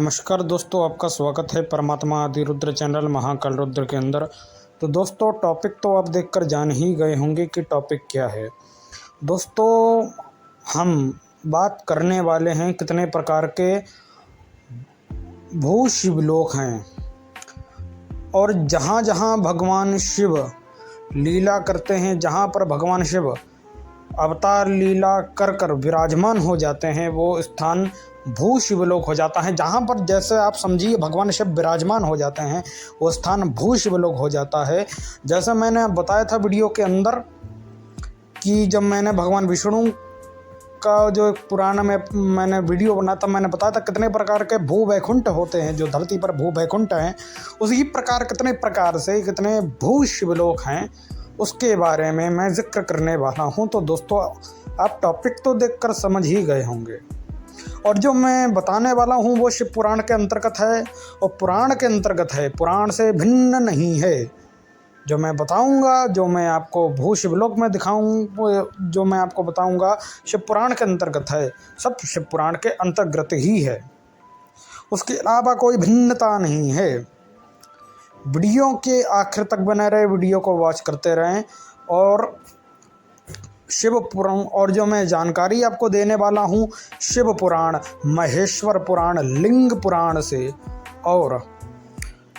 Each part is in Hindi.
नमस्कार दोस्तों, आपका स्वागत है परमात्मा आदि रुद्र चैनल महाकाल रुद्र के अंदर। तो दोस्तों, टॉपिक तो आप देखकर जान ही गए होंगे कि टॉपिक क्या है। दोस्तों, हम बात करने वाले हैं कितने प्रकार के भू शिवलोक हैं, और जहाँ जहाँ भगवान शिव लीला करते हैं, जहाँ पर भगवान शिव अवतार लीला कर कर विराजमान हो जाते हैं, वो स्थान भू शिवलोक हो जाता है। जहाँ पर जैसे आप समझिए भगवान शिव विराजमान हो जाते हैं, वो स्थान भू शिवलोक हो जाता है। जैसे मैंने बताया था वीडियो के अंदर कि जब मैंने भगवान विष्णु का जो एक पुराना में मैंने वीडियो बनाया था, मैंने बताया था कितने प्रकार के भू वैकुंठ होते हैं। जो धरती पर भू वैकुंठ हैं, उसी प्रकार कितने प्रकार से कितने भू शिवलोक हैं, उसके बारे में मैं जिक्र करने वाला हूं। तो दोस्तों, आप टॉपिक तो देखकर समझ ही गए होंगे, और जो मैं बताने वाला हूं वो शिव पुराण के अंतर्गत है, और पुराण के अंतर्गत है, पुराण से भिन्न नहीं है। जो मैं बताऊंगा, जो मैं आपको भू शिवलोक में दिखाऊं, जो मैं आपको बताऊंगा शिव पुराण के अंतर्गत है, सब शिव पुराण के अंतर्गत ही है, उसके अलावा कोई भिन्नता नहीं है। वीडियो के आखिर तक बने रहे, वीडियो को वॉच करते रहें। और शिव पुराण, और जो मैं जानकारी आपको देने वाला हूँ शिव पुराण, महेश्वर पुराण, लिंग पुराण से, और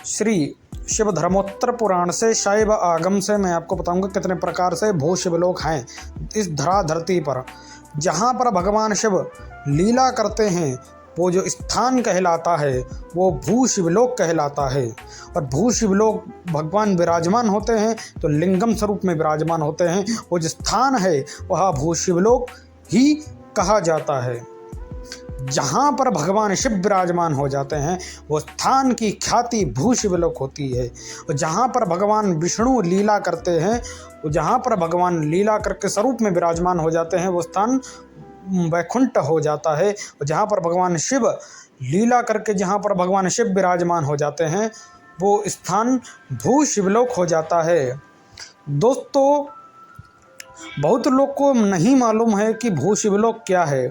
श्री शिव धर्मोत्तर पुराण से, शैव आगम से मैं आपको बताऊंगा कितने प्रकार से भू शिवलोक हैं इस धरती पर। जहाँ पर भगवान शिव लीला करते हैं, वो जो स्थान कहलाता है वो भू शिवलोक कहलाता है। और भू शिवलोक भगवान विराजमान होते हैं तो लिंगम स्वरूप में विराजमान होते हैं। वो जो स्थान है वह भू शिवलोक ही कहा जाता है। जहाँ पर भगवान शिव विराजमान हो जाते हैं वो स्थान की ख्याति भू शिवलोक होती है। और जहाँ पर भगवान विष्णु लीला करते हैं, जहाँ पर भगवान लीला करके स्वरूप में विराजमान हो जाते हैं, वो स्थान वैकुंठ हो जाता है। और जहाँ पर भगवान शिव लीला करके, जहाँ पर भगवान शिव विराजमान हो जाते हैं, वो स्थान भू शिवलोक हो जाता है। दोस्तों, बहुत लोग को नहीं मालूम है कि भू शिवलोक क्या है।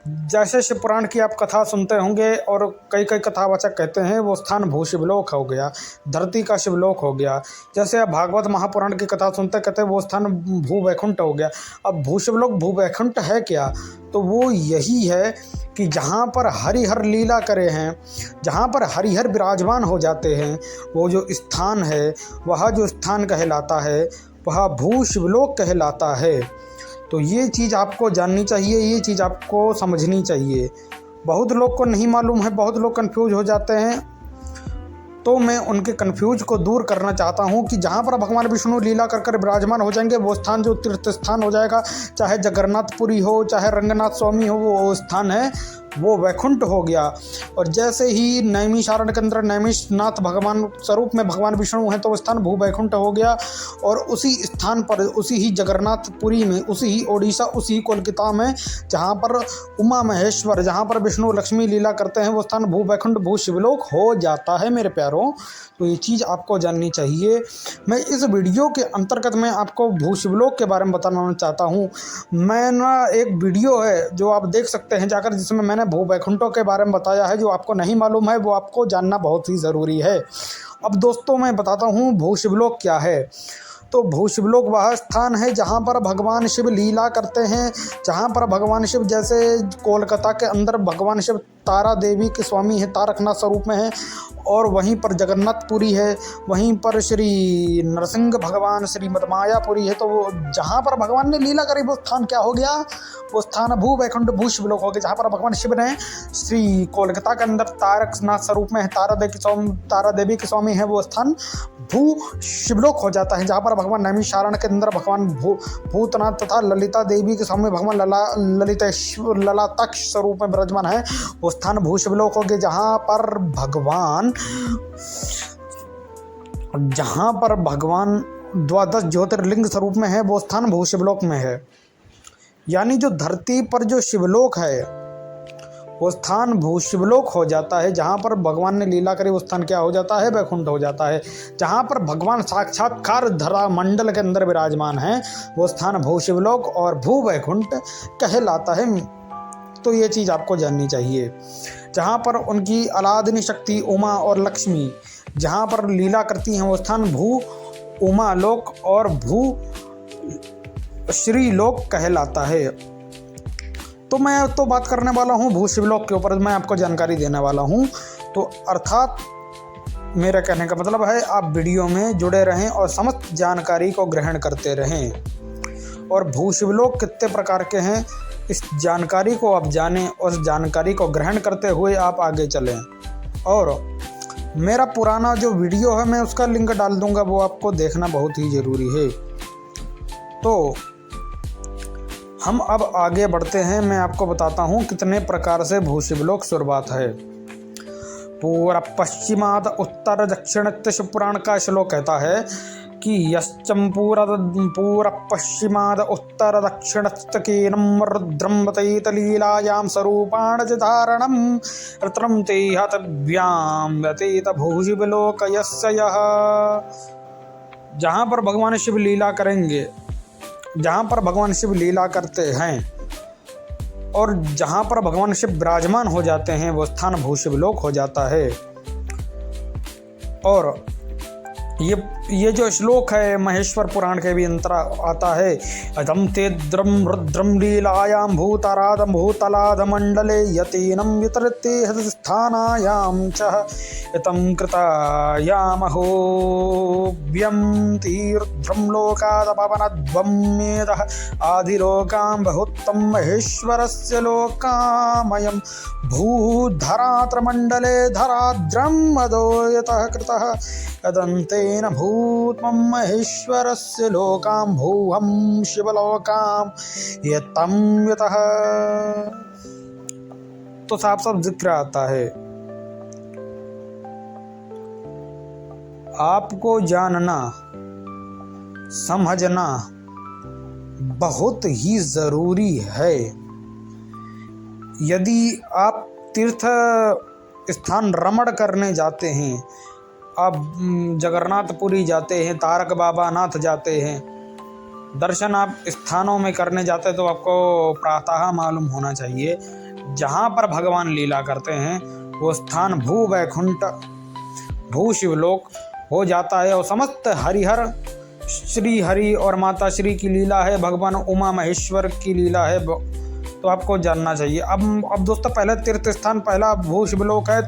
जैसे शिव पुराण की आप कथा सुनते होंगे, और कई कथावाचक कहते हैं वो स्थान भू शिवलोक हो गया, धरती का शिवलोक हो गया। जैसे आप भागवत महापुराण की कथा सुनते, कहते हैं वो स्थान भू वैकुंठ हो गया। अब भू शिवलोक भू वैकुंठ है क्या? तो वो यही है कि जहाँ पर हरिहर लीला करे हैं, जहाँ पर हरिहर विराजमान हो जाते हैं, वो जो स्थान है, वह जो स्थान कहलाता है वह भू शिवलोक कहलाता है। तो ये चीज़ आपको जाननी चाहिए, ये चीज़ आपको समझनी चाहिए। बहुत लोग को नहीं मालूम है, बहुत लोग कंफ्यूज हो जाते हैं। तो मैं उनके कंफ्यूज को दूर करना चाहता हूँ कि जहाँ पर भगवान विष्णु लीला कर कर विराजमान हो जाएंगे, वो स्थान जो तीर्थ स्थान हो जाएगा, चाहे जगन्नाथपुरी हो, चाहे रंगनाथ स्वामी हो, वो स्थान है वो वैकुंठ हो गया। और जैसे ही नैमिषारण्य के अंदर नैमिषनाथ भगवान स्वरूप में भगवान विष्णु हैं, तो वो स्थान भू वैकुंठ हो गया। और उसी स्थान पर, उसी ही जगन्नाथपुरी में, उसी ही ओडिशा, उसी कोलकाता में जहाँ पर उमा महेश्वर, जहाँ पर विष्णु लक्ष्मी लीला करते हैं, वो स्थान भू वैकुंठ भू शिवलोक हो जाता है मेरे प्यारों। तो ये चीज़ आपको जाननी चाहिए। मैं इस वीडियो के अंतर्गत मैं आपको भू शिवलोक के बारे में बताना चाहता हूँ। मैंने एक वीडियो है जो आप देख सकते हैं जाकर, जिसमें मैंने भू वैकुंठों के बारे में बताया है। जो आपको नहीं मालूम है वो आपको जानना बहुत ही ज़रूरी है। अब दोस्तों, मैं बताता हूँ भू शिवलोक क्या है। तो भू शिवलोक वह स्थान है जहाँ पर भगवान शिव लीला करते हैं, जहाँ पर भगवान शिव, जैसे कोलकाता के अंदर भगवान शिव तारा देवी के स्वामी हैं, तारकनाथ स्वरूप में हैं, और वहीं पर जगन्नाथपुरी है, वहीं पर श्री नरसिंह भगवान, श्री मदमायापुरी है। तो वो जहाँ पर भगवान ने लीला करी, वो स्थान क्या हो गया? वो स्थान भू वैकुंठ भू शिवलोक हो गया। जहाँ पर भगवान शिव ने श्री कोलकाता के अंदर तारकनाथ स्वरूप में है, तारा देवी के स्वामी है, वो स्थान भू शिवलोक हो जाता है। जहाँ पर भगवान नैमिषारण्य के अंदर भगवान भूतनाथ तथा ललिता देवी के स्वामी भगवान ललाताक्ष स्वरूप में विराजमान है, वो स्थान भू शिवलोक हो गया। जहाँ पर भगवान द्वादश ज्योतिर्लिंग स्वरूप में है, वो स्थान भू शिवलोक में है। यानी जो धरती पर जो शिवलोक है वो स्थान भू शिवलोक हो जाता है। जहाँ पर भगवान ने लीला करी वो स्थान क्या हो जाता है? वैकुंठ हो जाता है। जहाँ पर भगवान साक्षात्कार धरा मंडल के अंदर विराजमान है, वो स्थान भू शिवलोक और भू वैकुंठ कहलाता है। तो ये चीज़ आपको जाननी चाहिए। जहाँ पर उनकी आलादिनी शक्ति उमा और लक्ष्मी जहाँ पर लीला करती हैं वो स्थान भू उमा लोक और भू श्री लोक कहलाता है। तो मैं तो बात करने वाला हूँ भू शिवलोक के ऊपर, मैं आपको जानकारी देने वाला हूँ। तो अर्थात मेरा कहने का मतलब है आप वीडियो में जुड़े रहें और समस्त जानकारी को ग्रहण करते रहें। और भू शिवलोक कितने प्रकार के हैं इस जानकारी को आप जानें और उस जानकारी को ग्रहण करते हुए आप आगे चलें। और मेरा पुराना जो वीडियो है मैं उसका लिंक डाल दूंगा, वो आपको देखना बहुत ही ज़रूरी है। तो हम अब आगे बढ़ते हैं, मैं आपको बताता हूँ कितने प्रकार से भू शिवलोक शुरुआत है। पूर्व पश्चिमाद उत्तर दक्षिण शिवपुराण का श्लोक कहता है कि यश्चम पूर्व पश्चिमाद उत्तर दक्षिणस्तकेनं रुद्रं वतेत लीलायां स्वरूपाण धारणं रत्नं ते हतव्यां वतेत भूशिवलोक यस्य यः। जहाँ पर भगवान शिव लीला करेंगे, जहाँ पर भगवान शिव लीला करते हैं और जहाँ पर भगवान शिव विराजमान हो जाते हैं वो स्थान भू शिवलोक हो जाता है। और ये जो श्लोक है महेश्वर पुराण के भी अंतर आता है। अदम तेद्रम रुद्रम लीलायां भूतारादम भूतलाद मंडले यतीनं वितरते हृदस्थानायां च इतं कृतायामहो व्यं तीर्ध्रं लोकादपवनध्वं मेदः आदिलोकां बहुत्तं महेश्वरस्य लोकामयं भूधरात्रमण्डले धराद्रं मदो यतः कृतः यदन्तेन भूत्वं महेश्वरस्य लोकां भूहं शिवलोकां यतं यतः। तो साफ साफ जिक्र आता है। आपको जानना समझना बहुत ही ज़रूरी है। यदि आप तीर्थ स्थान रमण करने जाते हैं, आप जगन्नाथपुरी जाते हैं, तारक बाबा नाथ जाते हैं, दर्शन आप स्थानों में करने जाते हैं, तो आपको प्रातः मालूम होना चाहिए जहाँ पर भगवान लीला करते हैं वो स्थान भू वैकुंठ भू शिवलोक हो जाता है। और समस्त हरिहर श्री हरि और माता श्री की लीला है, भगवान उमा महेश्वर की लीला है, तो आपको जानना चाहिए। अब दोस्तों पहले तीर्थ स्थान पहला भू शिवलोक है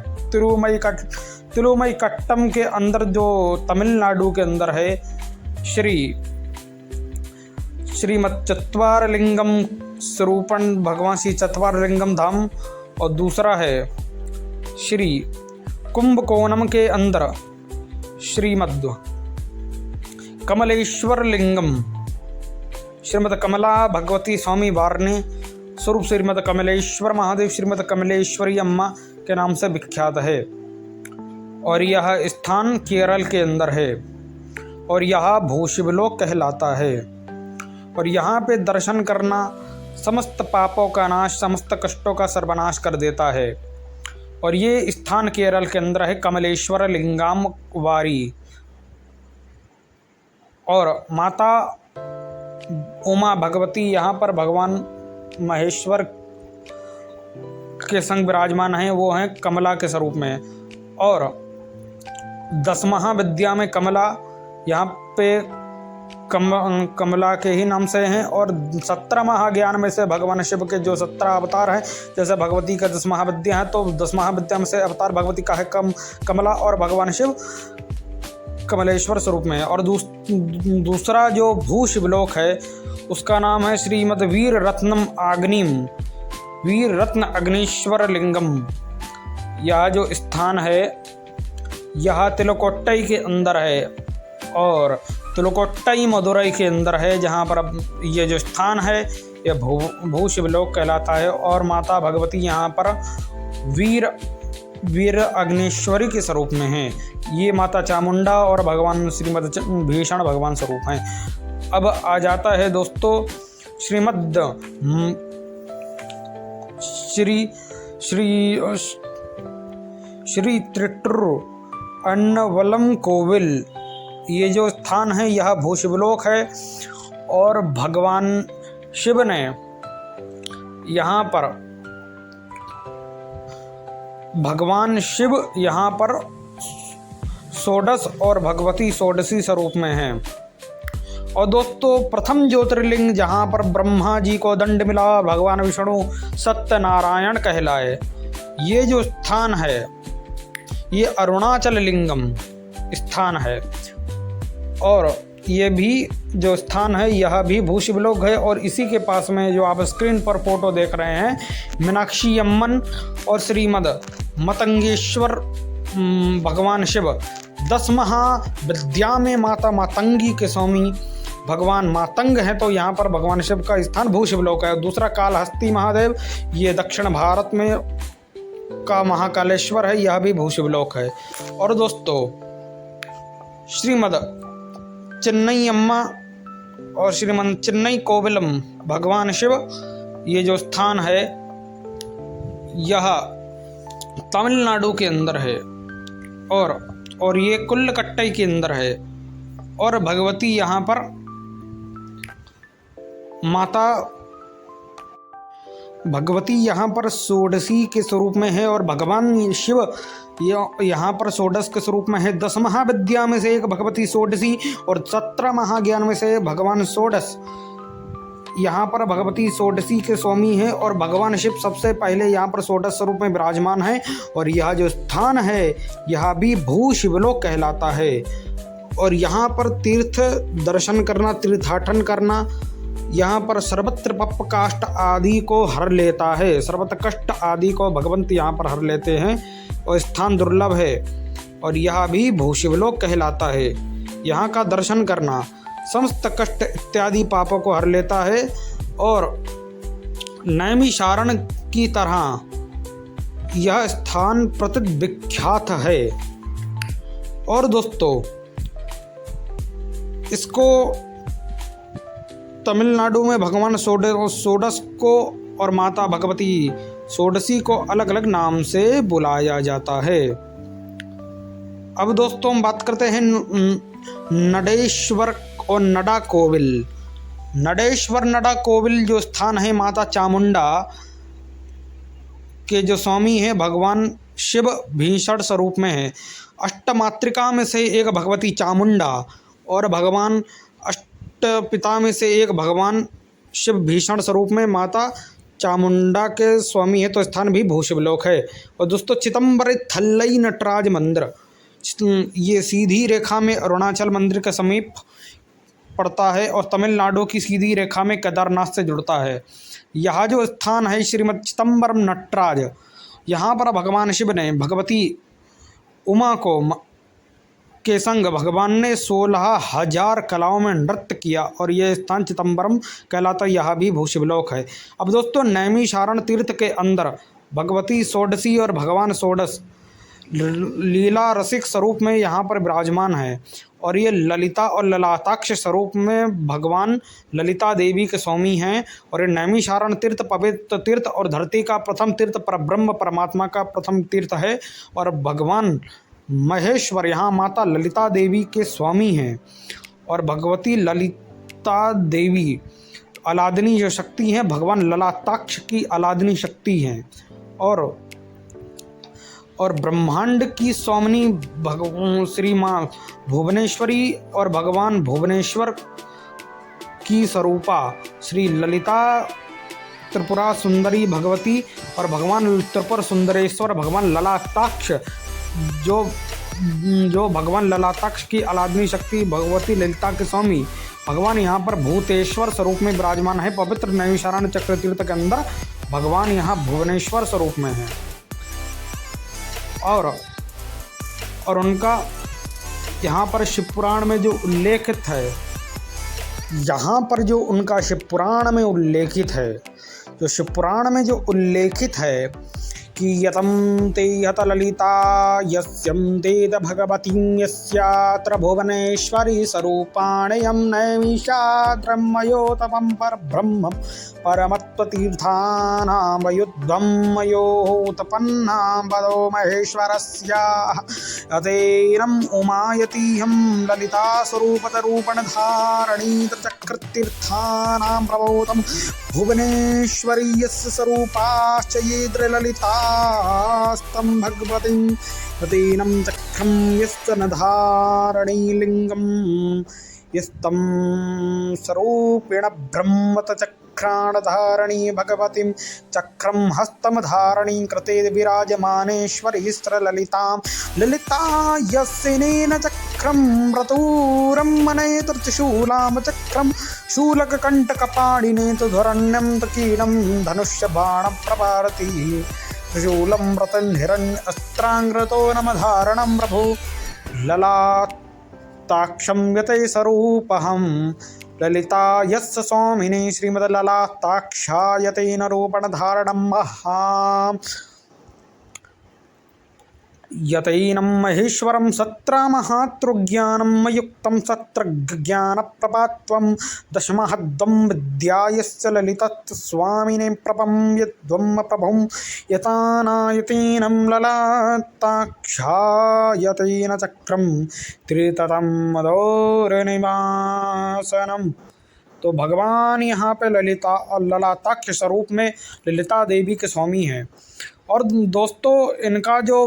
तिरुमईकट्टम के अंदर, जो तमिलनाडु के अंदर है, श्रीमच्चत्वारलिंगम स्वरूपण भगवान श्री चत्वारलिंगम धाम। और दूसरा है श्री कुंभकोणम के अंदर श्रीमद कमलेश्वर लिंगम, श्रीमद कमला भगवती स्वामी वारने स्वरूप श्रीमद कमलेश्वर महादेव श्रीमद कमलेश्वरी अम्मा के नाम से विख्यात है। और यह स्थान केरल के अंदर है और यह भू शिवलोक कहलाता है। और यहाँ पे दर्शन करना समस्त पापों का नाश, समस्त कष्टों का सर्वनाश कर देता है। और ये स्थान केरल के अंदर है, कमलेश्वर लिंगम वारी। और माता उमा भगवती यहाँ पर भगवान महेश्वर के संग विराजमान हैं, वो हैं कमला के स्वरूप में। और 10 महाविद्या में कमला यहाँ पे कमला के ही नाम से हैं। और 17 महाज्ञान में से भगवान शिव के जो 17 अवतार हैं, जैसे भगवती का 10 महाविद्या हैं, तो 10 महाविद्या में से अवतार भगवती का है कमला और भगवान शिव कमलेश्वर स्वरूप में। और दूसरा जो भू शिवलोक है उसका नाम है श्रीमद वीर रत्नम आग्निम वीर रत्न अग्नीश्वर लिंगम। यह जो स्थान है यह तिलकोट्टई के अंदर है और तिलकोट्टई मदुरई के अंदर है, जहाँ पर अब ये जो स्थान है यह भू शिवलोक कहलाता है। और माता भगवती यहाँ पर वीर अग्नेश्वरी के स्वरूप में हैं। ये माता चामुंडा और भगवान श्रीमद भीषण भगवान स्वरूप हैं। अब आ जाता है दोस्तों श्रीमद श्री त्रिट्टुर अन्नवलम कोविल। ये जो स्थान है यह भू शिवलोक है। और भगवान शिव ने यहाँ पर भगवान शिव यहाँ पर षोडश और भगवती षोडशी स्वरूप में हैं। और दोस्तों प्रथम ज्योतिर्लिंग जहाँ पर ब्रह्मा जी को दंड मिला, भगवान विष्णु सत्यनारायण कहलाए, ये जो स्थान है ये अरुणाचल लिंगम स्थान है। और ये भी जो स्थान है यह भी भूशिवलोक है। और इसी के पास में जो आप स्क्रीन पर फोटो देख रहे हैं, मीनाक्षी अम्मन और श्रीमद मतंगेश्वर भगवान शिव 10 महाविद्या में माता मातंगी के स्वामी भगवान मातंग हैं। तो यहाँ पर भगवान शिव का स्थान भूशिवलोक है। दूसरा कालहस्ती महादेव, ये दक्षिण भारत में का महाकालेश्वर है, यह भी भूशिवलोक है। और दोस्तों श्रीमद चेन्नई अम्मा और श्रीमद चेन्नई कोविलम भगवान शिव, ये जो स्थान है यह तमिलनाडु के अंदर है और ये कुल्लकट्टई के अंदर है। और भगवती यहाँ पर भगवती यहाँ पर षोडशी के स्वरूप में है और भगवान शिव यहाँ पर षोडश के स्वरूप में है। 10 महाविद्या में से एक भगवती षोडशी और 17 महाज्ञान में से भगवान षोडश यहाँ पर भगवती षोडशी के स्वामी हैं। और भगवान शिव सबसे पहले यहाँ पर षोडश स्वरूप में विराजमान है। और यह जो स्थान है यह भी भू शिवलोक कहलाता है। और यहाँ पर तीर्थ दर्शन करना, तीर्थाटन करना, यहाँ पर सर्वत्र पाप काष्ट आदि को हर लेता है। सर्वत्र कष्ट आदि को भगवंत यहाँ पर हर लेते हैं और स्थान दुर्लभ है। और यह भी भूशिवलोक कहलाता है। यहाँ का दर्शन करना समस्त कष्ट इत्यादि पापों को हर लेता है और नैमिषारण्य की तरह यह स्थान प्रसिद्ध विख्यात है। और दोस्तों इसको तमिलनाडु में भगवान षोडश को और माता भगवती षोडशी को अलग अलग नाम से बुलाया जाता है। अब दोस्तों हम बात करते हैं नडेश्वर और नडा कोविल। नडेश्वर नडा कोविल जो स्थान है माता चामुंडा के जो स्वामी है भगवान शिव भीषण स्वरूप में है। अष्टमातृका में से एक भगवती चामुंडा और भगवान पिता में से एक भगवान शिव भीषण स्वरूप में माता चामुंडा के स्वामी है। तो स्थान भी भूशिवलोक है। और दोस्तों चिदंबर थल्लई नटराज मंदिर, ये सीधी रेखा में अरुणाचल मंदिर के समीप पड़ता है और तमिलनाडु की सीधी रेखा में केदारनाथ से जुड़ता है। यह जो स्थान है श्रीमद चिदंबरम नटराज, यहाँ पर भगवान शिव ने भगवती उमा को के संग भगवान ने 16,000 कलाओं में नृत्य किया और यह स्थान चिदंबरम कहलाता, यह भी भूशिवलोक है। अब दोस्तों नैमिषारण्य तीर्थ के अंदर भगवती षोडशी और भगवान षोडश लीला रसिक स्वरूप में यहाँ पर विराजमान है। और ये ललिता और ललाटाक्ष स्वरूप में भगवान ललिता देवी के स्वामी हैं। और ये नैमिषारण्य तीर्थ पवित्र तीर्थ और धरती का प्रथम तीर्थ परब्रह्म परमात्मा का प्रथम तीर्थ है। और भगवान महेश्वर यहाँ माता ललिता देवी के स्वामी हैं। और भगवती ललिता देवी अलादिनी जो शक्ति हैं, भगवान ललाटाक्ष की अलादिनी शक्ति हैं। और ब्रह्मांड की स्वामिनी भगवान श्री माँ भुवनेश्वरी और भगवान भुवनेश्वर की स्वरूपा श्री ललिता त्रिपुरा सुंदरी भगवती और भगवान त्रिपुर सुंदरेश्वर भगवान ललाटाक्ष जो भगवान ललाटाक्ष की अलादिनी शक्ति भगवती ललिता के स्वामी भगवान यहाँ पर भूतेश्वर स्वरूप में विराजमान है। पवित्र नैमिषारण्य चक्र तीर्थ के अंदर भगवान यहाँ भुवनेश्वर स्वरूप में है। और उनका यहाँ पर शिवपुराण में जो उल्लेखित है, यहाँ पर जो उनका शिवपुराण में उल्लेखित है, जो शिवपुराण में जो उल्लेखित है कि यतं ते यत ललिता यस्यं तेत भगवतीं यस्यात्र भुवनेश्वरी स्वरूपाण्यं नैमिषाद्रह्मयोतपं परब्रह्म परमत्वतीर्थानां वयुध्वं मयोतपन्नां पदो महेश्वरस्याः यतेनम् उमायतीहं ललितास्वरूपतरूपणधारणीतचक्रतीर्थानां प्रभूतं भुवनेश्वरी यस्य स्वरूपाश्च ये ललितास्तं भगवतीं प्रतीनं चक्रं यस्य न धारणीलिङ्गं यस्तं स्वरूपेण ब्रह्मत चक्राणधारणी भगवतीं चक्रं हस्तं धारणी कृते विराजमानेश्वरी स्त्रललितां ललिता यस्येनेन चक्रं रतूरं मनयेत त्रिशूलां चक्रं शूलककण्टकपाणिनेतु ध्वरण्यं तकीनं धनुष्यबाणं प्रभारति त्रिशूलं व्रतं हिरण्यस्त्राङ्गतो नमधारणं प्रभु ललाटाक्षं यते स्वरूपहं ललिता यस्य स्वामिने श्रीमद्ललाटाक्षायतेन रूपणधारणं महा यतैनं महेश्वरं सत्रमहातृज्ञानं मयुक्तं सत्रज्ञानप्रपात्वं दशमहद्वं विद्यायस्य ललितस्वामिने प्रपं यद्वं प्रभुं यतानायतेनं ललाटाक्षायतेन चक्रं त्रिततं मदोरनिवासनम्। तो भगवान यहाँ पे ललाटाक्ष स्वरूप में ललिता देवी के स्वामी हैं। और दोस्तों इनका जो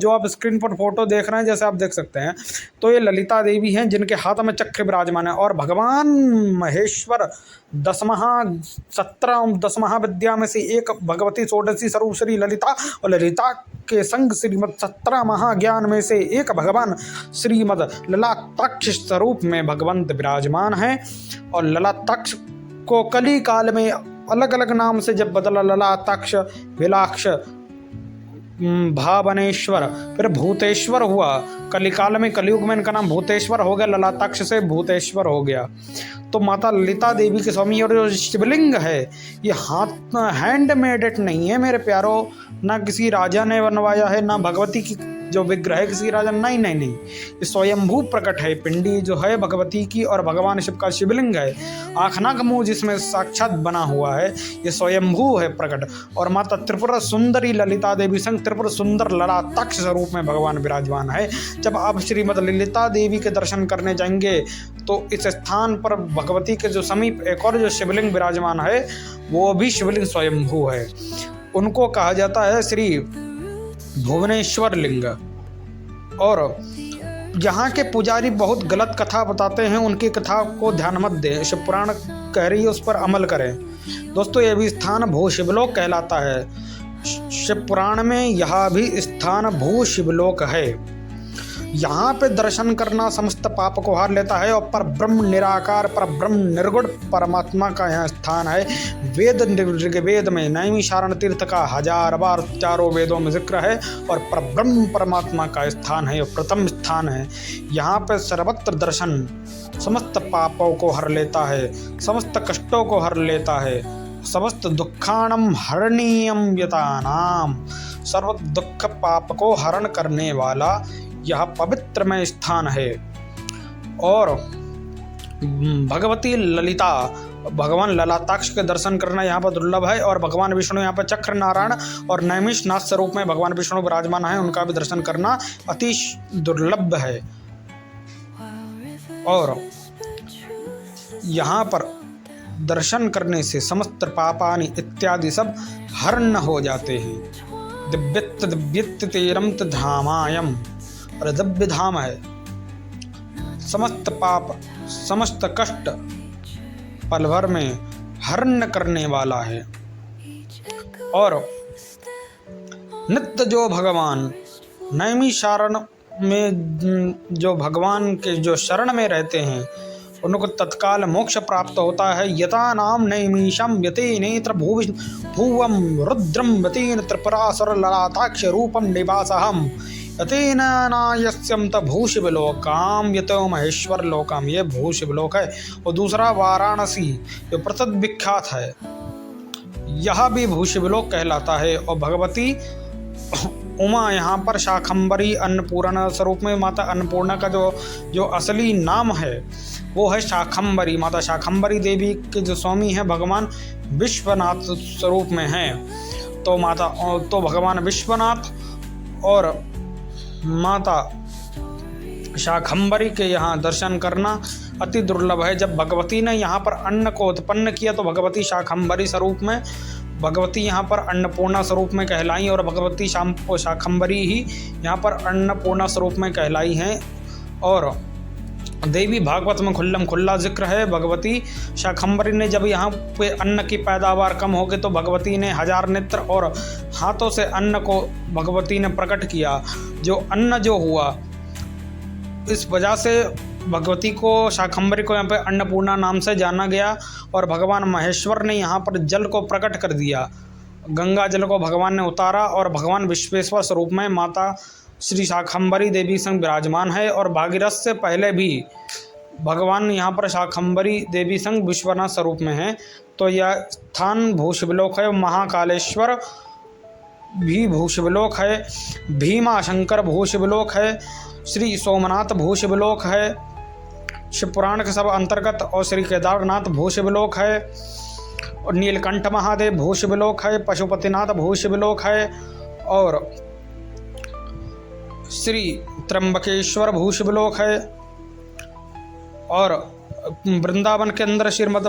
आप स्क्रीन पर फोटो देख रहे हैं, जैसे आप देख सकते हैं, तो ये ललिता देवी हैं जिनके हाथ में चक्र विराजमान है। और भगवान महेश्वर दस महाविद्या में से एक भगवती षोडशी स्वरूप श्री ललिता और ललिता के संग श्रीमद 17 महाज्ञान में से एक भगवान श्रीमद ललाटाक्ष स्वरूप में भगवंत विराजमान हैं। और ललाटाक्ष को कली काल में अलग अलग नाम से जब बदला, ललाटाक्ष, विलाक्ष, भावनेश्वर, फिर भूतेश्वर हुआ। कलिकाल में कलयुग में इनका नाम भूतेश्वर हो गया, ललाटाक्ष से भूतेश्वर हो गया। तो माता ललिता देवी के स्वामी और जो शिवलिंग है ये हैंड मेड नहीं है मेरे प्यारो, ना किसी राजा ने बनवाया है, ना भगवती की जो विग्रह है किसी राजा, नहीं, ये स्वयंभू प्रकट है। पिंडी जो है भगवती की और भगवान शिव का शिवलिंग है, आँख नाक मुँह जिसमें साक्षात बना हुआ है, ये स्वयंभू है प्रकट। और माता त्रिपुरा सुंदरी ललिता देवी संग त्रिपुर सुंदर ललाटाक्ष स्वरूप में भगवान विराजमान है। जब आप श्रीमद ललिता देवी के दर्शन करने जाएंगे तो इस स्थान पर भगवती के जो समीप एक और जो शिवलिंग विराजमान है वो भी शिवलिंग स्वयंभू है। उनको कहा जाता है श्री भुवनेश्वर लिंग। और यहाँ के पुजारी बहुत गलत कथा बताते हैं, उनकी कथा को ध्यान मत दें। शिव पुराण कह रही है उस पर अमल करें। दोस्तों यह भी स्थान भू शिवलोक कहलाता है। शिव पुराण में यह भी स्थान भू शिवलोक है। यहाँ पे दर्शन करना समस्त पाप को हार लेता है। और पर ब्रह्म निराकार, पर ब्रह्म निर्गुण परमात्मा का यहाँ स्थान है। वेद में नैमिषारण्य तीर्थ का 1000 बार चारों वेदों में जिक्र है। और पर ब्रह्म परमात्मा का स्थान है, प्रथम स्थान है। यहाँ पे सर्वत्र दर्शन समस्त पापों को हर लेता है, समस्त कष्टों को हर लेता है। समस्त दुखाणम हरणीयम यतानाम, सर्व दुख पाप को हरण करने वाला यह पवित्रमय स्थान है। और भगवती ललिता, भगवान ललाटाक्ष के दर्शन करना यहाँ पर दुर्लभ है। और भगवान विष्णु यहाँ पर चक्र नारायण और नैमिषनाथ स्वरूप में भगवान विष्णु विराजमान है, उनका भी दर्शन करना अति दुर्लभ है। और यहाँ पर दर्शन करने से समस्त पापानि इत्यादि सब हरण हो जाते हैं। दिव्यत्त तेरम धामायम, और दिव्य धाम है। समस्त पाप समस्त कष्ट पल भर में हरण करने वाला है। और नित्य जो भगवान नैमिषारण्य में जो भगवान के जो शरण में रहते हैं उनको तत्काल मोक्ष प्राप्त होता है। यथा नाम नैमिषम यते नेत्र भुवम रुद्रम यतेन त्रिपुरासुर ललाटाक्ष रूपम निवासहम यतेन नायस्यम त भूशिवलोकाम यतो महेश्वर लोकम, ये भूशिवलोक है। और दूसरा वाराणसी जो प्रसिद्ध विख्यात है, यह भी भूशिवलोक कहलाता है। और भगवती उमा यहाँ पर शाकंभरी अन्नपूर्णा स्वरूप में, माता अन्नपूर्णा का जो असली नाम है वो है शाकंभरी। माता शाकंभरी देवी के जो स्वामी हैं भगवान विश्वनाथ स्वरूप में हैं। तो भगवान विश्वनाथ और माता शाकंभरी के यहाँ दर्शन करना अति दुर्लभ है। जब भगवती ने यहाँ पर अन्न को उत्पन्न किया तो भगवती शाकंभरी स्वरूप में, भगवती यहाँ पर अन्नपूर्णा स्वरूप में कहलाई और भगवती शाकंभरी ही यहाँ पर अन्नपूर्णा स्वरूप में कहलाई हैं। और देवी भागवत में खुल्लम खुल्ला जिक्र है। भगवती शाकंभरी ने जब यहाँ पे अन्न की पैदावार कम हो गई तो भगवती ने 1000 नेत्र और हाथों से अन्न को भगवती ने प्रकट किया। जो अन्न जो हुआ, इस वजह से भगवती को, शाकंभरी को यहाँ पे अन्नपूर्णा नाम से जाना गया। और भगवान महेश्वर ने यहाँ पर जल को प्रकट कर दिया, गंगा जल को भगवान ने उतारा और भगवान विश्वेश्वर स्वरूप में माता श्री शाकंभरी देवी संग विराजमान है। और भागीरथ से पहले भी भगवान यहाँ पर शाकंभरी देवी संग विश्वनाथ स्वरूप में है। तो यह स्थान भूशिवलोक है। महाकालेश्वर भी भूशिवलोक है, भीमा शंकर भूशिवलोक है, श्री सोमनाथ भूशिवलोक है, शिवपुराण के सब अंतर्गत, और श्री केदारनाथ भूशिवलोक है, और नीलकंठ महादेव भूशिवलोक है, पशुपतिनाथ भूशिवलोक है, और श्री त्र्यंबकेश्वर भूशिवलोक है, और वृंदावन के अंदर श्रीमद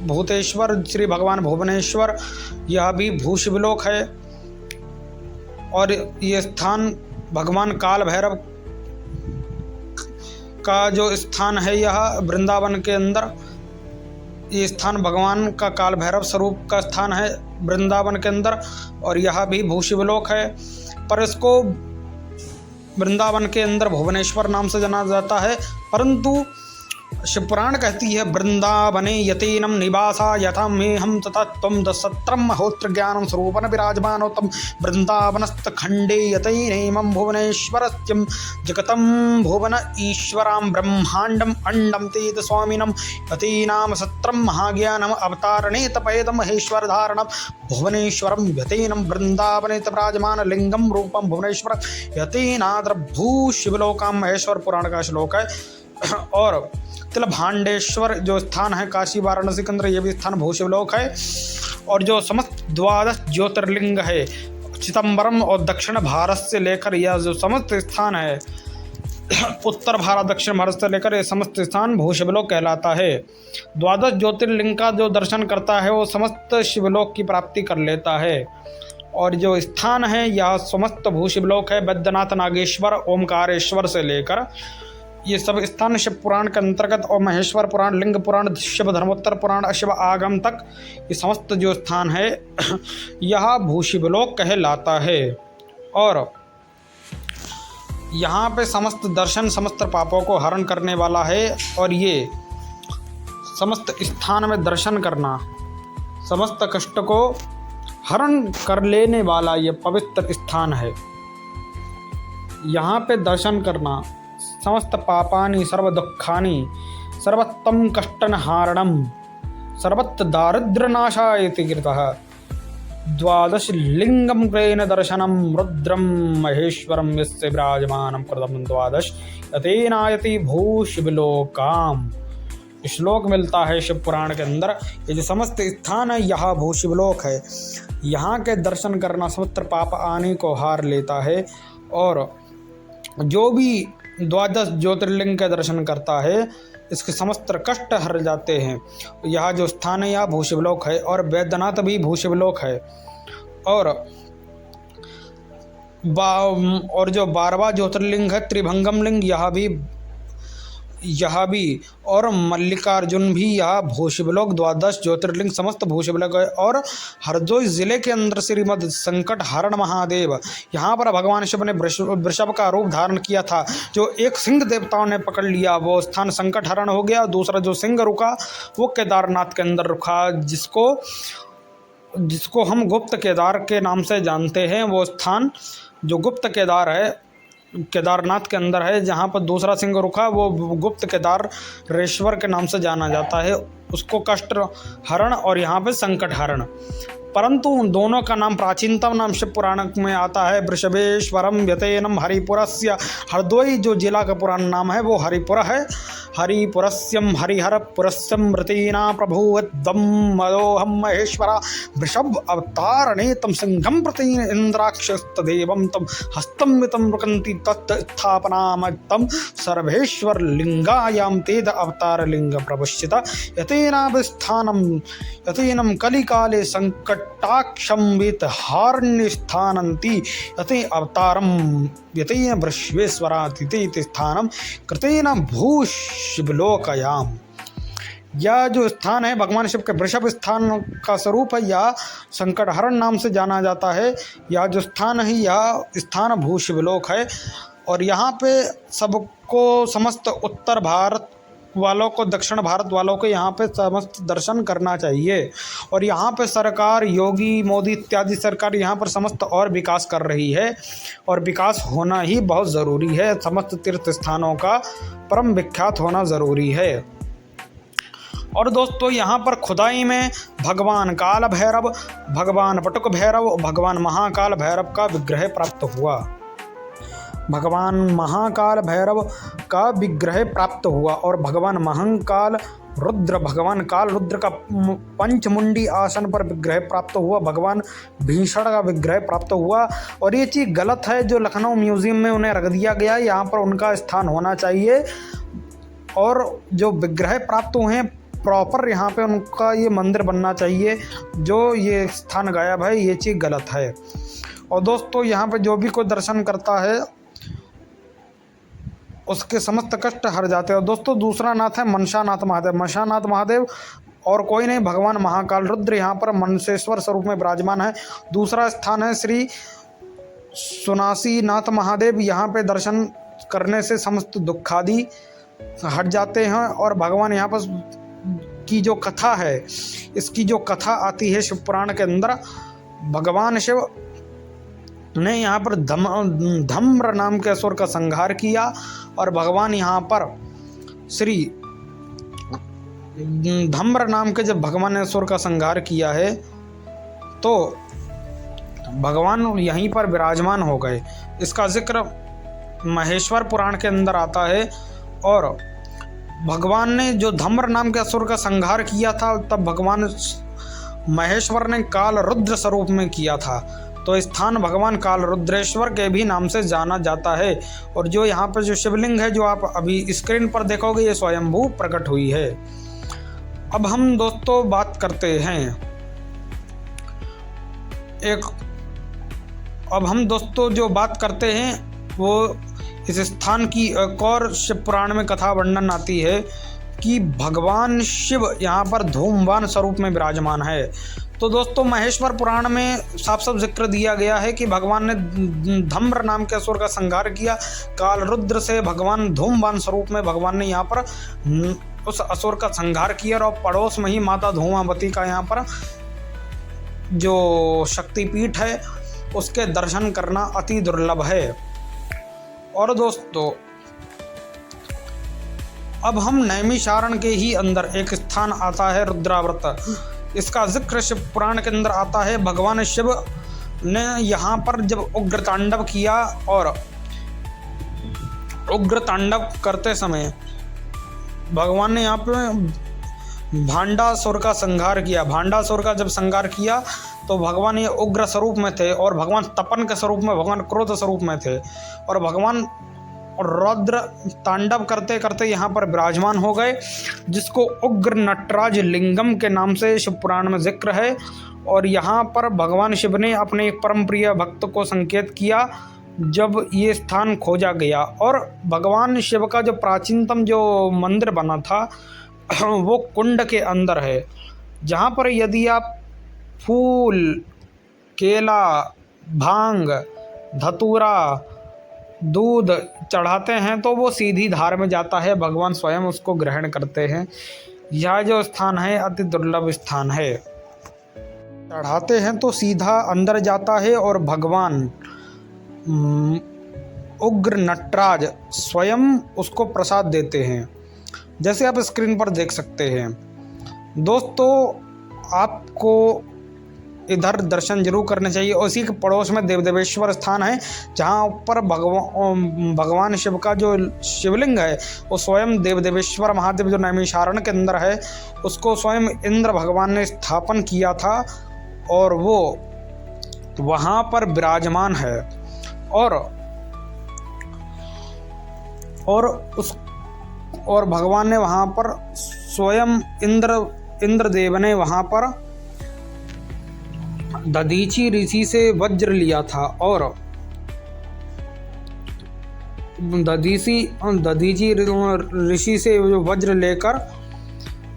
भूतेश्वर श्री भगवान भुवनेश्वर यह भी भूशिवलोक है। और ये स्थान भगवान काल भैरव का जो स्थान है, यह वृंदावन के अंदर ये स्थान भगवान का काल भैरव स्वरूप का स्थान है वृंदावन के अंदर, और यह भी भूशिवलोक है। पर इसको वृंदावन के अंदर भुवनेश्वर नाम से जाना जाता है। परंतु शिवपुराण कहती है वृंदावने यतीनम निवासा यथा मेहम तथा त्वं दशत्रम होत्र ज्ञानम स्वरूपन विराजमानो तम वृंदावनस्त खंडे यतैनेमं भुवनेश्वरस्यं जगतं भुवन ईश्वरां ब्रह्मांडम अंडम तेज स्वामिनम यतीनाम सत्रम महाज्ञानम अवतारणे तपेद महेश्वर धारणम भुवनेश्वरम यतीनम वृंदावने विराजमान लिंगम रूपम भुवनेश्वर यतीनाद्र भू शिवलोकम महेश्वर पुराण का श्लोक है। और तिलभांडेश्वर जो स्थान है काशी वाराणसी के अंदर, ये भी स्थान भूशिवलोक है। और जो समस्त 12 ज्योतिर्लिंग है चिदंबरम और दक्षिण भारत से लेकर यह जो समस्त स्थान है, उत्तर भारत दक्षिण भारत से लेकर ये समस्त स्थान भूशिवलोक कहलाता है। 12 ज्योतिर्लिंग का जो दर्शन करता है वो समस्त शिवलोक की प्राप्ति कर लेता है। और जो स्थान है यह समस्त भूशिवलोक है। बैद्यनाथ, नागेश्वर, ओमकारेश्वर से लेकर ये सब स्थान शिव पुराण के अंतर्गत, और महेश्वर पुराण, लिंग पुराण, शिव धर्मोत्तर पुराण, शिव आगम तक ये समस्त जो स्थान है यह भूशिवलोक कहलाता है। और यहाँ पे समस्त दर्शन समस्त पापों को हरण करने वाला है। और ये समस्त स्थान में दर्शन करना समस्त कष्ट को हरण कर लेने वाला ये पवित्र स्थान है। यहाँ पे दर्शन करना समस्त पापानि सर्व दुखानि सर्वोत्तम कष्टनहारणम सर्वत्र दारिद्र्यनाशाय इति कृतः 12 लिंगम क्रेन दर्शनम रुद्रम महेश्वरम यस्य विराजमानं कृतम 12 यतेनायति भूशिवलोकाम। श्लोक मिलता है शिव पुराण के अंदर। ये जो समस्त स्थान है यह भूशिवलोक है। यहाँ के दर्शन करना समस्त पाप आने को हार लेता है। और जो भी 12 ज्योतिर्लिंग के दर्शन करता है इसके समस्त कष्ट हर जाते हैं। यह जो स्थान है यह भूशिवलोक है। और बैद्यनाथ भी भूशिवलोक है। और जो 12वां ज्योतिर्लिंग है त्रिभंगम लिंग, यह भी और मल्लिकार्जुन भी यह भूशिवलोक 12 ज्योतिर्लिंग समस्त भूशिवलोक है। और हरदोई जिले के अंदर श्रीमद संकट हरण महादेव, यहाँ पर भगवान शिव ने वृषभ का रूप धारण किया था। जो एक सिंह देवताओं ने पकड़ लिया वो स्थान संकट हरण हो गया। दूसरा जो सिंह रुका वो केदारनाथ के अंदर रुका, जिसको हम गुप्त केदार के नाम से जानते हैं। वो स्थान जो गुप्त केदार है केदारनाथ के अंदर है। जहाँ पर दूसरा सिंह रुका वो गुप्त केदारेश्वर के नाम से जाना जाता है। उसको कष्ट हरण और यहाँ पे संकट हरण परंतु उन दोनों का नाम प्राचीनतम नाम शिव पुराण में आता है वृषभेश्वरम व्यतेनम हरिपुरस्य। हरदोई जो जिला का पुराना नाम है वो हरिपुर है। हरिपुरस्यम हरिहरपुरस्यम रतीना प्रभुवद्दम मदोहम महेश्वरा वृषभ अवतारणेतम सिंहम प्रति इंद्राक्षस्तदेवम तम हस्तमितम रुकंती तत्स्थापनामत्तम सर्वेश्वर लिंगायाम तेद अवतार लिंग प्रवश्यता यतेनम कलिकाले संकटाक्षम वितहारण्यस्थानन्ति यते अवतारम यतेन वृषभेश्वरातिते स्थानम कृतेन भूशिवलोकयाम। यह जो स्थान है भगवान शिव के वृषभ स्थान का स्वरूप है, या संकटहरण नाम से जाना जाता है। यह जो स्थान है यह स्थान भूशिवलोक है और यहाँ पे सबको समस्त उत्तर भारत वालों को दक्षिण भारत वालों को यहाँ पे समस्त दर्शन करना चाहिए। और यहाँ पे सरकार योगी मोदी इत्यादि सरकार यहाँ पर समस्त और विकास कर रही है और विकास होना ही बहुत ज़रूरी है। समस्त तीर्थ स्थानों का परम विख्यात होना ज़रूरी है। और दोस्तों यहाँ पर खुदाई में भगवान काल भैरव, भगवान पटुक भैरव, भगवान महाकाल भैरव का विग्रह प्राप्त हुआ। भगवान महाकाल भैरव का विग्रह प्राप्त हुआ और भगवान महंकाल रुद्र, भगवान काल रुद्र का पंचमुंडी आसन पर विग्रह प्राप्त हुआ। भगवान भीषण का विग्रह प्राप्त हुआ। और ये चीज़ गलत है जो लखनऊ म्यूज़ियम में उन्हें रख दिया गया, यहाँ पर उनका स्थान होना चाहिए। और जो विग्रह प्राप्त हुए हैं प्रॉपर यहाँ पे उनका ये मंदिर बनना चाहिए। जो ये स्थान गायब है ये चीज़ गलत है। और दोस्तों यहाँ पे जो भी कोई दर्शन करता है उसके समस्त कष्ट हर जाते हैं। और दोस्तों दूसरा नाथ है मनसानाथ महादेव। मनसानाथ महादेव और कोई नहीं भगवान महाकाल रुद्र यहाँ पर मनसेश्वर स्वरूप में विराजमान है। दूसरा स्थान है श्री सुनासी नाथ महादेव। यहाँ पे दर्शन करने से समस्त दुखादि हट जाते हैं। और भगवान यहाँ पर की जो कथा है, इसकी जो कथा आती है शिव पुराण के अंदर, भगवान शिव ने यहाँ पर धम्र नाम के असुर का संहार किया और भगवान यहाँ पर श्री धम्र नाम के जब भगवान ने असुर का संहार किया है तो भगवान यहीं पर विराजमान हो गए। इसका जिक्र महेश्वर पुराण के अंदर आता है। और भगवान ने जो धम्र नाम के असुर का संहार किया था तब भगवान महेश्वर ने काल रुद्र स्वरूप में किया था। तो स्थान भगवान काल रुद्रेश्वर के भी नाम से जाना जाता है। और जो यहाँ पर जो शिवलिंग है जो आप अभी स्क्रीन पर देखोगे ये स्वयंभू प्रकट हुई है। अब हम दोस्तों बात करते हैं जो बात करते हैं वो इस स्थान की एक और शिव पुराण में कथा वर्णन आती है कि भगवान शिव यहाँ पर धूमवान स्वरूप में विराजमान है। तो दोस्तों महेश्वर पुराण में साफ साफ जिक्र दिया गया है कि भगवान ने धम्र नाम के असुर का संहार किया। काल रुद्र से भगवान धूमवान स्वरूप में भगवान ने यहाँ पर उस असुर का संहार किया। और पड़ोस में ही माता धूमावती का यहाँ पर जो शक्तिपीठ है उसके दर्शन करना अति दुर्लभ है। और दोस्तों अब हम नैमिषारण्य के ही अंदर एक स्थान आता है रुद्राव्रत। इसका जिक्र शिव पुराण के अंदर आता है। भगवान शिव ने यहाँ पर जब उग्र तांडव किया और उग्र तांडव करते समय भगवान ने यहाँ पे भांडासुर का संहार किया। भांडासुर का जब संहार किया तो भगवान ये उग्र स्वरूप में थे और भगवान तपन के स्वरूप में, भगवान क्रोध स्वरूप में थे। और भगवान रुद्र तांडव करते करते यहाँ पर विराजमान हो गए, जिसको उग्र नटराज लिंगम के नाम से शिव पुराण में जिक्र है। और यहाँ पर भगवान शिव ने अपने एक परम प्रिय भक्त को संकेत किया जब ये स्थान खोजा गया। और भगवान शिव का जो प्राचीनतम जो मंदिर बना था वो कुंड के अंदर है, जहाँ पर यदि आप फूल, केला, भांग, धतूरा, दूध चढ़ाते हैं तो वो सीधी धार में जाता है। भगवान स्वयं उसको ग्रहण करते हैं। यह जो स्थान है अति दुर्लभ स्थान है। चढ़ाते हैं तो सीधा अंदर जाता है और भगवान उग्र नटराज स्वयं उसको प्रसाद देते हैं, जैसे आप स्क्रीन पर देख सकते हैं। दोस्तों आपको इधर दर्शन जरूर करने चाहिए। उसी के पड़ोस में देवदेवेश्वर स्थान है, जहाँ पर भगवान शिव का जो शिवलिंग है वो स्वयं देवदेवेश्वर महादेव जो नैमिषारण्य के अंदर है, उसको स्वयं इंद्र भगवान ने स्थापन किया था और वो वहाँ पर विराजमान है। और भगवान ने वहाँ पर स्वयं इंद्रदेव ने वहाँ पर दधीची ऋषि से वज्र लिया था और दधीची ऋषि से वज्र लेकर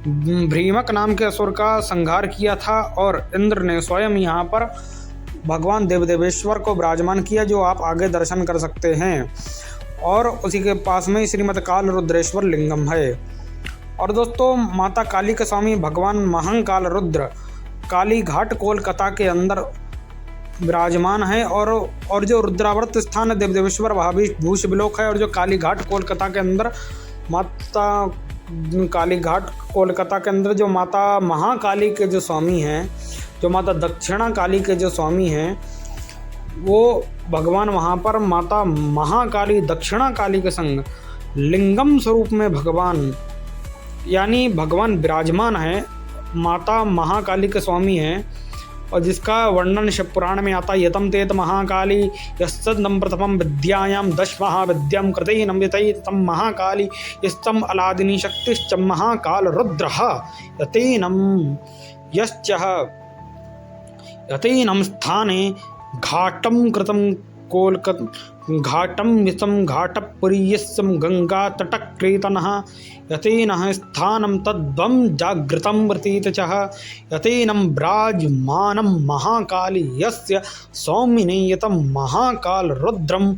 भ्रीमक नाम के असुर का संहार किया था और इंद्र ने स्वयं यहाँ पर भगवान देवदेवेश्वर को विराजमान किया, जो आप आगे दर्शन कर सकते हैं। और उसी के पास में श्रीमद काल रुद्रेश्वर लिंगम है। और दोस्तों, माता काली के स्वामी भगवान महाकाल रुद्र काली घाट कोलकाता के अंदर विराजमान है। और जो रुद्रावर्त स्थान है देवदेवेश्वर वहाँ भी भूष बिलोक है। और जो काली घाट कोलकाता के अंदर माता काली घाट कोलकाता के अंदर जो माता महाकाली के जो स्वामी हैं, जो माता दक्षिणा काली के जो स्वामी हैं, वो भगवान वहाँ पर माता महाकाली दक्षिणा काली के संग लिंगम स्वरूप में भगवान विराजमान है, माता महाकाली के स्वामी हैं। और जिसका वर्णन शिव पुराण में आता है, यतम तेत महाकाली यस्तम प्रथमम विद्यायाम दश महाविद्याम कृते नम्यते तम महाकाली यस्तम अलादिनी शक्तिश्च महाकाल रुद्रः यतेनम स्थाने घाटम कृतं घाटम यस्तं घाटपुरी यस्तं गंगा तटक्रीतनः यतेनः स्थानं तद्वं जागृतं वर्तीत च यतेनं विराजमानं महाकाली यस्य सौम्यने यतं महाकाल रुद्रं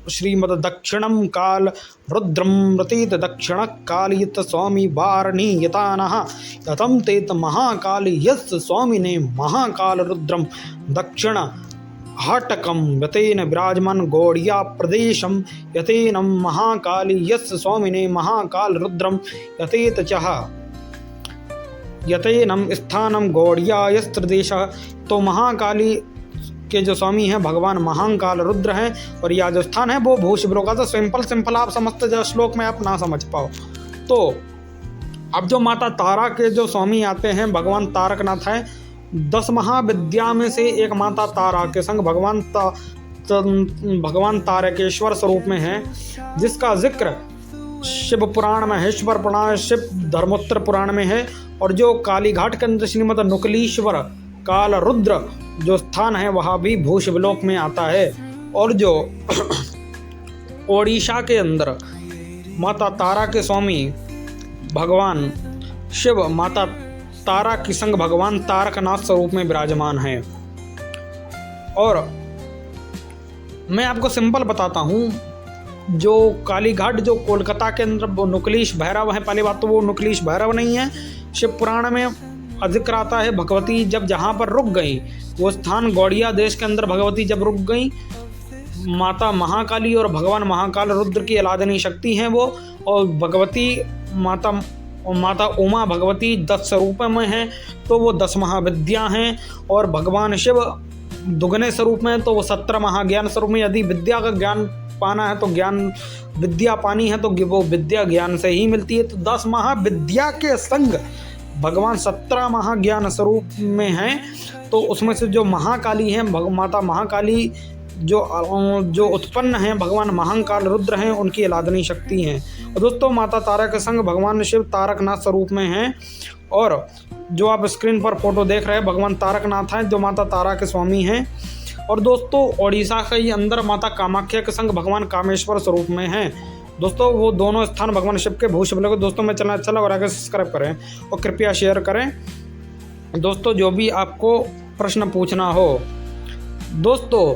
श्रीमद दक्षिणं काल रुद्रं वर्तीत दक्षिण कालियत स्वामी वारणी यतानः यतं तेत महाकाली यस्य स्वामिने महाकाल रुद्रं दक्षिण हाटकम यतेन विराजमान गौड़िया प्रदेशम यतेनम महाकाली यस्य स्वामिने महाकाल रुद्रम यतेत चह यतेनम स्थानम गौड़िया यस्त्रदेशः। तो महाकाली के जो स्वामी हैं भगवान महाकाल रुद्र हैं और यह जो स्थान है वो भूष बिलोक का। तो सिंपल आप समझते जो श्लोक में आप ना समझ पाओ। तो अब जो माता तारा के जो स्वामी आते हैं भगवान तारकनाथ हैं, 10 महाविद्या में से एक माता तारा के संग भगवान तारकेश्वर स्वरूप में है, जिसका जिक्र शिव पुराण महेश्वर पुराण शिव धर्मोत्तर पुराण में है। और जो काली घाट के अंदर श्रीमद नुकलीश्वर काल रुद्र जो स्थान है वहाँ भी भूष बिलोक में आता है। और जो ओडिशा के अंदर माता तारा के स्वामी भगवान शिव माता तारा की संग भगवान तारकनाथ स्वरूप में विराजमान है। और मैं आपको सिंपल बताता हूँ, जो काली घाट जो कोलकाता के अंदर वो नुकलीश भैरव है। पहली बात तो वो नुकलीश भैरव नहीं है, शिव पुराण में जिक्र आता है भगवती जब जहाँ पर रुक गई, वो स्थान गौड़िया देश के अंदर भगवती जब रुक गई, माता महाकाली और भगवान महाकाल रुद्र की अलादनी शक्ति हैं वो। और भगवती माता उमा भगवती 10 स्वरूप में हैं, तो वो 10 महाविद्या हैं। और भगवान शिव दुगने स्वरूप में, तो वो 17 महाज्ञान स्वरूप में। यदि विद्या का ज्ञान पाना है तो ज्ञान विद्या पानी है तो वो विद्या ज्ञान से ही मिलती है। तो 10 महाविद्या के संग भगवान 17 महाज्ञान स्वरूप में हैं। तो उसमें से जो महाकाली हैं माता महाकाली जो उत्पन्न हैं भगवान महाकाल रुद्र हैं, उनकी अलादनी शक्ति हैं। और दोस्तों, माता तारा के संग भगवान शिव तारकनाथ स्वरूप में हैं। और जो आप स्क्रीन पर फोटो देख रहे हैं भगवान तारकनाथ हैं, जो माता तारा के स्वामी हैं। और दोस्तों, ओडिशा के ही अंदर माता कामाख्या के संग भगवान कामेश्वर स्वरूप में हैं। दोस्तों, वो दोनों स्थान भगवान शिव के भूष बिलोक। दोस्तों, मैं चैनल अच्छा लगा और आगे सब्सक्राइब करें और कृपया शेयर करें। दोस्तों, जो भी आपको प्रश्न पूछना हो, दोस्तों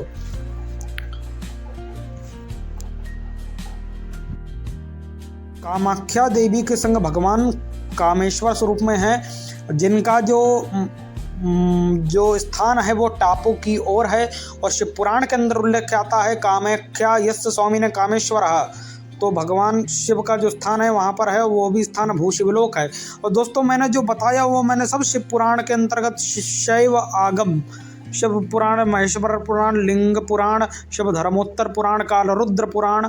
कामाख्या देवी के संग भगवान कामेश्वर स्वरूप में है, जिनका जो स्थान है वो टापू की ओर है। और शिव पुराण के अंदर उल्लेख आता है कामाख्या यस्य स्वामी ने कामेश्वर। तो भगवान शिव का जो स्थान है वहाँ पर है, वो भी स्थान भूशिवलोक है। और दोस्तों मैंने जो बताया वो मैंने सब शिव पुराण के अंतर्गत शैव आगम, शिव पुराण, महेश्वर पुराण, लिंग पुराण, शिव धर्मोत्तर पुराण, काल रुद्र पुराण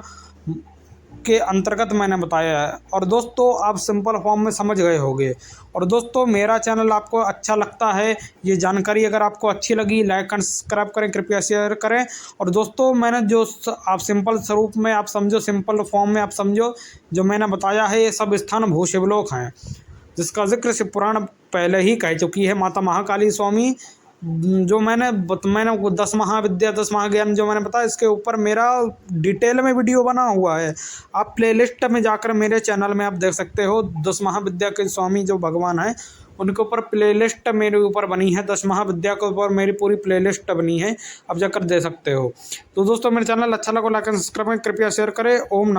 के अंतर्गत मैंने बताया है। और दोस्तों आप सिंपल फॉर्म में समझ गए होंगे। और दोस्तों मेरा चैनल आपको अच्छा लगता है, ये जानकारी अगर आपको अच्छी लगी लाइक एंड सब्सक्राइब करें, कृपया शेयर करें। और दोस्तों मैंने जो आप सिंपल स्वरूप में आप समझो, सिंपल फॉर्म में आप समझो, जो मैंने बताया है ये सब स्थान भूशिवलोक हैं, जिसका जिक्र शिव पुराण पहले ही कह चुकी है। माता महाकाली स्वामी जो मैंने 10 महाविद्या 10 महाज्ञान जो मैंने बताया, इसके ऊपर मेरा डिटेल में वीडियो बना हुआ है। आप प्लेलिस्ट में जाकर मेरे चैनल में आप देख सकते हो। 10 महाविद्या के स्वामी जो भगवान हैं उनके ऊपर प्लेलिस्ट मेरे ऊपर बनी है। 10 महाविद्या के ऊपर मेरी पूरी प्लेलिस्ट बनी है, आप जाकर दे सकते हो। तो दोस्तों मेरे चैनल अच्छा लगा लाइक एंड सब्सक्राइब करें, कृपया शेयर करें। ओम नमः।